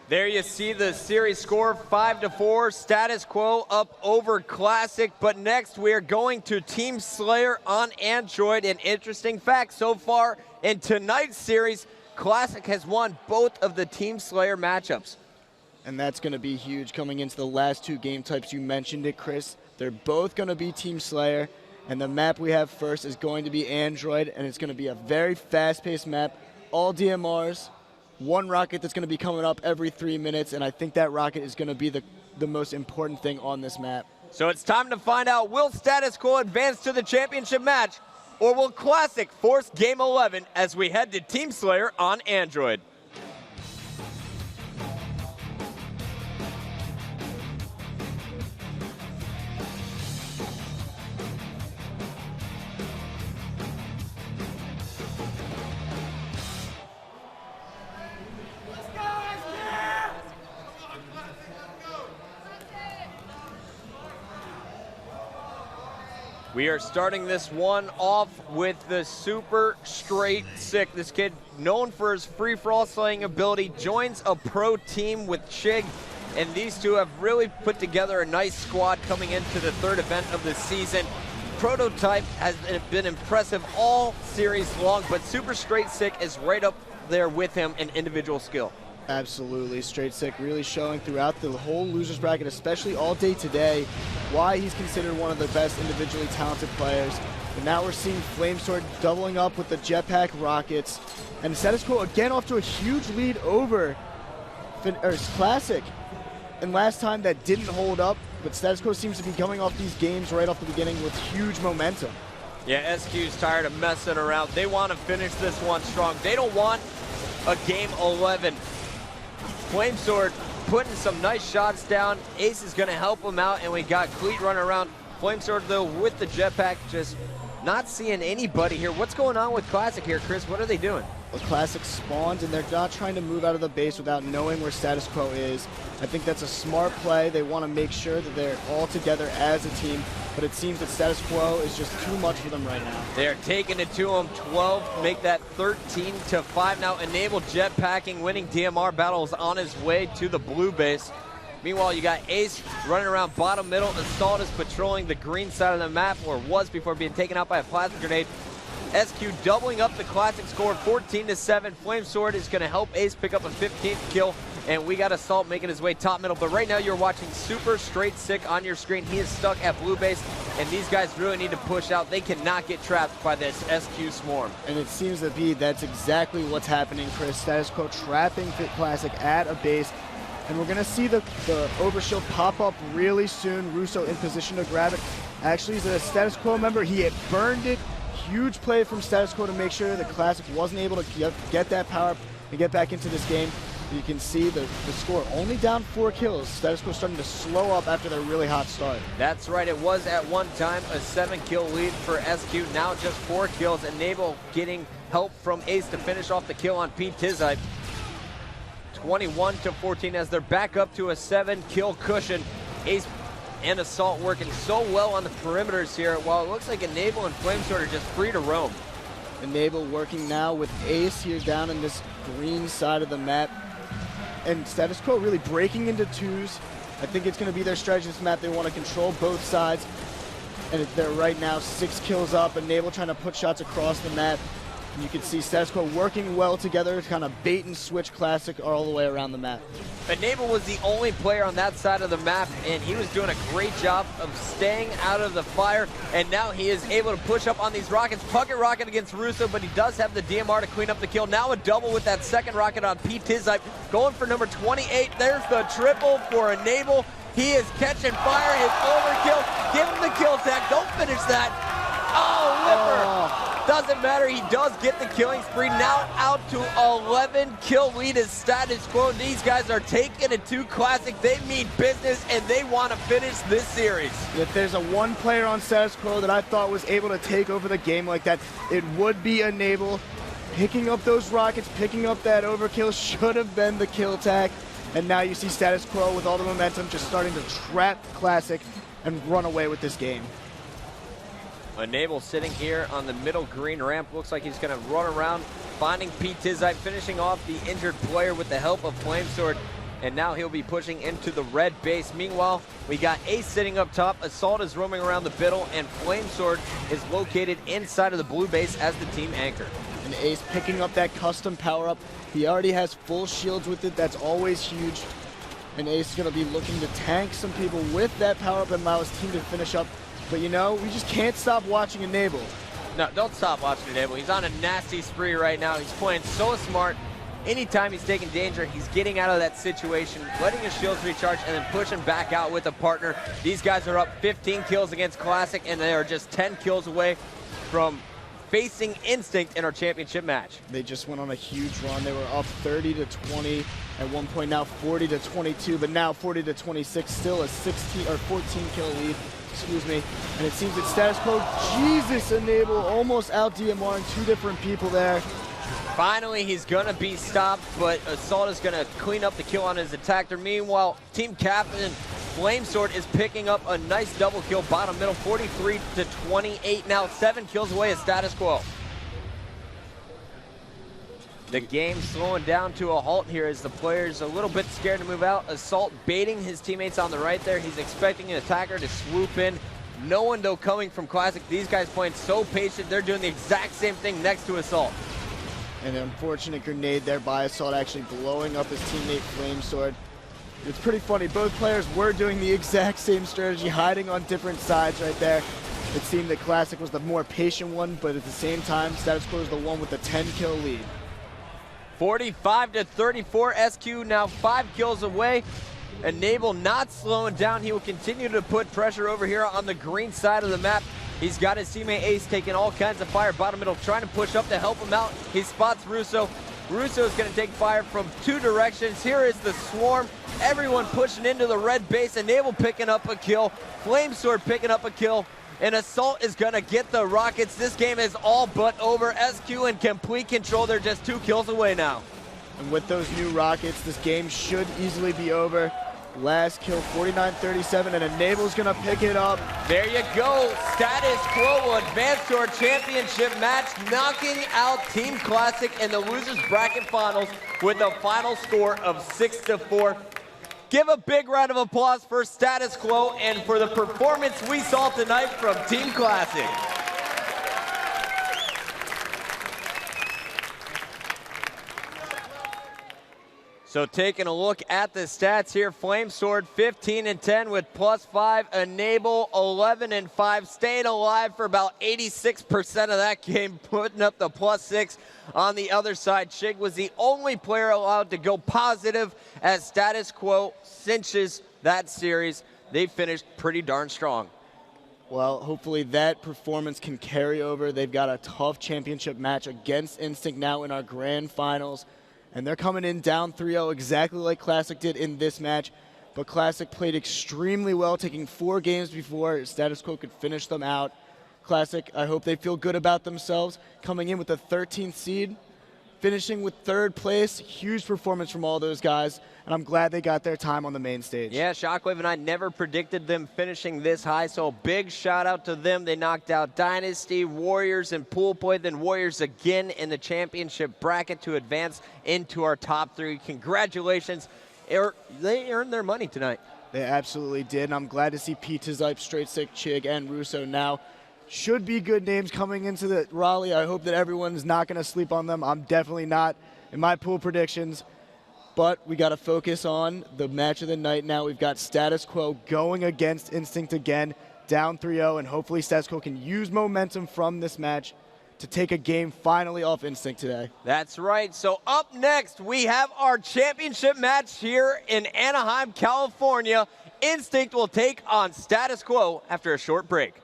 There you see the series score, 5-4, status quo up over Classic. But next we are going to Team Slayer on Android. An interesting fact so far in tonight's series, Classic has won both of the Team Slayer matchups. And that's going to be huge coming into the last two game types. You mentioned it, Chris. They're both going to be Team Slayer. And the map we have first is going to be Android. And it's going to be a very fast-paced map. All DMRs. One rocket that's going to be coming up every 3 minutes, and I think that rocket is going to be the most important thing on this map. So it's time to find out, will Status Quo advance to the championship match, or will Classic force Game 11 as we head to Team Slayer on Android? We are starting this one off with the Super Straight Sick. This kid, known for his free-for-all slaying ability, joins a pro team with Chig, and these two have really put together a nice squad coming into the third event of the season. Prototype has been impressive all series long, but Super Straight Sick is right up there with him in individual skill. Absolutely. Straight Sick really showing throughout the whole losers bracket, especially all day today, why he's considered one of the best individually talented players. And now we're seeing Flamesword doubling up with the Jetpack Rockets. And Status Quo again off to a huge lead over Classic. And last time that didn't hold up, but Status Quo seems to be coming off these games right off the beginning with huge momentum. Yeah, SQ's tired of messing around. They want to finish this one strong. They don't want a Game 11. Flamesword putting some nice shots down. Ace is going to help him out, and we got Cleat running around. Flamesword, though, with the jetpack, just not seeing anybody here. What's going on with Classic here, Chris? What are they doing? Well, Classic spawns, and they're not trying to move out of the base without knowing where Status Quo is. I think that's a smart play. They want to make sure that they're all together as a team, but it seems that Status Quo is just too much for them right now. They're taking it to him. 12, make that 13-5. Now Enable jetpacking, winning DMR battles on his way to the blue base. Meanwhile, you got Ace running around bottom middle. Assault is patrolling the green side of the map, or was before being taken out by a plasma grenade. SQ doubling up the Classic score, 14-7. Flamesword is going to help Ace pick up a 15th kill, and we got Assault making his way top middle. But right now you're watching Super Straight Sick on your screen. He is stuck at blue base, and these guys really need to push out. They cannot get trapped by this SQ swarm. And it seems to be that's exactly what's happening, Chris. Status Quo trapping Fit Classic at a base. And we're going to see the overshield pop up really soon. Russo in position to grab it. Actually, he's a Status Quo member. He had burned it. Huge play from Status Quo to make sure that Classic wasn't able to get that power and get back into this game. You can see the score only down 4 kills. Status Quo starting to slow up after their really hot start. That's right. It was at one time a 7-kill lead for SQ. Now just 4 kills. Enable getting help from Ace to finish off the kill on Pete Tizype. 21-14 as they're back up to a 7-kill cushion. Ace and Assault working so well on the perimeters here, while it looks like Enable and Flamesword are just free to roam. Enable working now with Ace here down in this green side of the map. And Status Quo really breaking into twos. I think it's going to be their strategy this map. They want to control both sides. And they're right now 6 kills up. Enable trying to put shots across the map. And you can see Status Quo working well together to kind of bait and switch Classic all the way around the map. Enable was the only player on that side of the map, and he was doing a great job of staying out of the fire, and now he is able to push up on these rockets. Pucket rocket against Russo, but he does have the DMR to clean up the kill. Now a double with that second rocket on Pete Tizype, going for number 28. There's the triple for Enable. He is catching fire, his overkill. Give him the kill tag, don't finish that. Oh, Lipper. Doesn't matter, he does get the killing spree. Now out to 11 kill lead is Status Quo. These guys are taking it to Classic. They mean business, and they want to finish this series. If there's a one player on Status Quo that I thought was able to take over the game like that, it would be Enable. Picking up those rockets, picking up that overkill should have been the kill tag. And now you see Status Quo with all the momentum just starting to trap Classic and run away with this game. Enable sitting here on the middle green ramp. Looks like he's going to run around, finding Pete Tizype, finishing off the injured player with the help of Flamesword. and now he'll be pushing into the red base. Meanwhile, we got Ace sitting up top, Assault is roaming around the middle, and Flamesword is located inside of the blue base as the team anchor. And Ace picking up that custom power-up. He already has full shields with it. That's always huge. And Ace is going to be looking to tank some people with that power-up and allow his team to finish up. But you know, we just can't stop watching Enable. No, don't stop watching Enable. He's on a nasty spree right now. He's playing so smart. Anytime he's taking danger, he's getting out of that situation, letting his shields recharge, and then pushing back out with a partner. These guys are up 15 kills against Classic, and they are just 10 kills away from facing Instinct in our championship match. They just went on a huge run. They were up 30-20 at one point, now 40-22, but now 40-26, still a 16 or 14 kill lead. Excuse me. And it seems that Status Quo, Jesus, Enable almost out DMRing two different people there. Finally, he's gonna be stopped, but Assault is gonna clean up the kill on his attacker. Meanwhile, team captain Flamesword is picking up a nice double kill, bottom middle, 43-28 now, 7 kills away at Status Quo. The game slowing down to a halt here as the player's a little bit scared to move out. Assault baiting his teammates on the right there. He's expecting an attacker to swoop in. No one, though, coming from Classic. These guys playing so patient. They're doing the exact same thing next to Assault. An unfortunate grenade there by Assault, actually blowing up his teammate Flamesword. It's pretty funny. Both players were doing the exact same strategy, hiding on different sides right there. It seemed that Classic was the more patient one, but at the same time, Status Quo is the one with the 10-kill lead. 45-34, SQ now 5 kills away. Enable not slowing down. He will continue to put pressure over here on the green side of the map. He's got his teammate Ace taking all kinds of fire, bottom middle, trying to push up to help him out. He spots Russo. Russo is going to take fire from 2 directions. Here is the swarm. Everyone pushing into the red base. Enable picking up a kill. Flamesword picking up a kill. And Assault is going to get the rockets. This game is all but over. SQ in complete control. They're just 2 kills away now. And with those new rockets, this game should easily be over. Last kill, 49-37, and Enable's going to pick it up. There you go. Status Quo will advance to our championship match, knocking out Team Classic in the losers bracket finals with a final score of 6-4. Give a big round of applause for Status Quo and for the performance we saw tonight from Team Classic. So taking a look at the stats here, Flamesword 15-10 with +5, Enable 11-5, staying alive for about 86% of that game, putting up the +6 on the other side. Shig was the only player allowed to go positive as Status Quo cinches that series. They finished pretty darn strong. Well, hopefully that performance can carry over. They've got a tough championship match against Instinct now in our grand finals. And they're coming in down 3-0 exactly like Classic did in this match. But Classic played extremely well, taking 4 games before Status Quo could finish them out. Classic, I hope they feel good about themselves, coming in with the 13th seed, finishing with 3rd place. Huge performance from all those guys, and I'm glad they got their time on the main stage. Yeah, Shockwave and I never predicted them finishing this high, so big shout out to them. They knocked out Dynasty, Warriors, and Pool Play, then Warriors again in the championship bracket to advance into our top 3. Congratulations. They earned their money tonight. They absolutely did, and I'm glad to see Pizza Zipe, Straight Sick, Chig, and Russo now. Should be good names coming into the Raleigh. I hope that everyone's not going to sleep on them. I'm definitely not in my pool predictions. But we got to focus on the match of the night now. We've got Status Quo going against Instinct again, down 3-0, and hopefully Status Quo can use momentum from this match to take a game finally off Instinct today. That's right. So up next, we have our championship match here in Anaheim, California. Instinct will take on Status Quo after a short break.